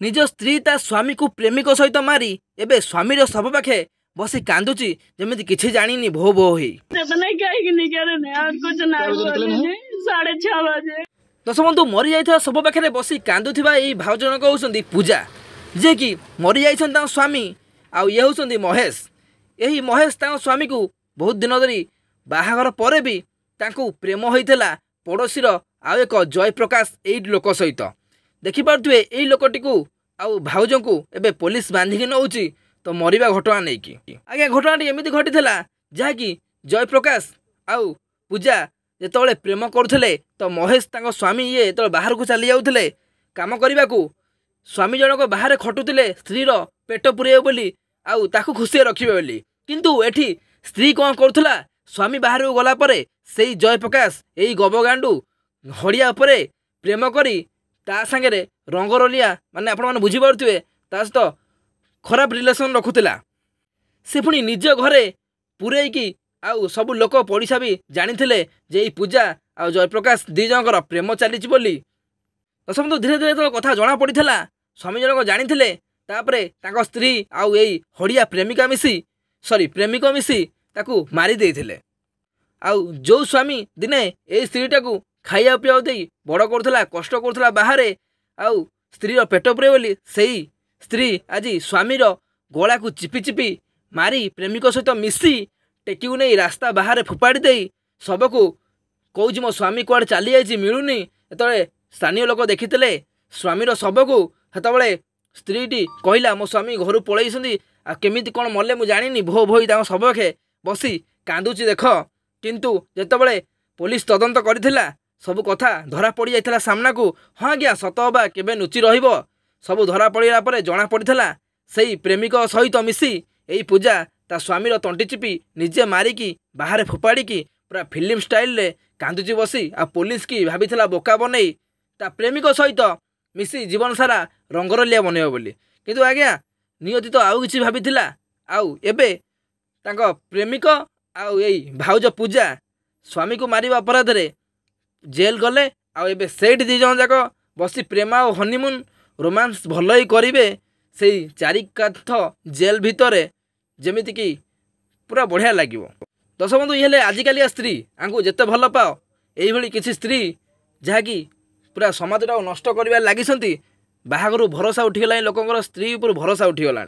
निज स्त्री ता स्वामी को प्रेमिक सहित मारी एबे स्वामीर शव पाखे बसी कांदुची जमी किसी जानी भो भो ही। दर्शक बंधु मरी जाइथा शव पाखे बसी कांदुथिबा एई भाउज जनक होउछंती पूजा जे कि मरी जाइछन ता स्वामी आउ ये होउछंती महेश। यही महेश ता स्वामी को बहुत दिन धरी बाहागर परे भी तांको प्रेम होइथला पड़ोशीर आउ एक जय प्रकाश एई लोक सहित देखि पारुथुए एई लोकटी को आउ भाउज को एबे पुलिस बांधिकी नउची तो मरिबा घटना नहीं कि आगे घटना एमती घटी जहाँकि जय प्रकाश आउ पूजा जिते प्रेम करुले तो महेश तांको स्वामी ये जो बाहर को चली जाऊे कम करने को स्वामी जनक बाहर खटुले स्त्रीर पेट पुरे बोली आउ ताकू खुशी रखिबे बोली किंतु एठी स्त्री कौन करुला स्वामी बाहर को गला परे सेई जय प्रकाश यही गबगांडू हड़िया उपरे प्रेम करी ता सांगे रंगरलिया माने आपण माने बुझी पारुथिबे ता सहित खराब रिलेशन रखुला से पुणी निज घरे पुरैकी आउ सब लोक पड़िशा भी जानी जे पूजा आउ जयप्रकाश दी जनकर प्रेम चली दर्शक धीरे धीरे कथा जना पड़ा स्वामी जनक जानी तापर स्त्री आउ यही हड़िया प्रेमिका मिसी प्रेमिक मिसी ताकू मारी देथिले आउ जो स्वामी दिने यही स्त्रीटा को खाइया पिया दे बड़ करुला कष्ट करुला बाहर आउ स्त्रीर पेट पुरे बोली सही स्त्री आज स्वामीर गला को चिपी चिपी मारी प्रेमिक सहित मिसी टेकी नहीं रास्ता बाहर फोपाड़ी दे सबको कौच मो स्वामी कुआड़े चली जाइए मिलूनी ये स्थानीय लोक देखी स्वामीर शव को हेतबले स्त्रीटी कहला मो स्वामी घर पलैंट आ केमिति कौन मले मुझे जानी भो भोई शव खे बसी कांदुची देख किंतु जेतबले पुलिस तदंत करथिला सब कथा धरा पड़ जाइथिला सामना को हाँ आज्ञा सत हवा केबे नुची रहिबो सब धरा पड़ा पर जना पड़ा से प्रेमिक सहित मिसी यही पूजा ता स्वामीर तंटी चिपी निजे मारिकी बाहर फोपाड़ी पूरा फिल्म स्टाइल रे कांदुची बसी आ पुलिस की भाभी बोका बनई ता प्रेमिक सहित मिसी जीवन सारा रंगरलिया बनइब बोली किंतु आज्ञा नियति तो आउ किछि भाभी आउ एबे तांको प्रेमिक आउ यही भाउज पूजा स्वामी को मारिबा अपराध रे जेल गले आउ एबे सेठ दी जन जाक बसी प्रेम आउ हनीमून रोमांस भल ही करेंगे से चारि काठ जेल भितर जमीती कि पूरा बढ़िया लगे। दर्शक बंधु ये आजिकालिया स्त्री आंकु जिते भल पाओ यही किसी स्त्री जहाँकि पूरा समाज नष्ट कर लगी बाहागर भरोसा उठीगला लोक स्त्री उपर भरोसा उठीगला।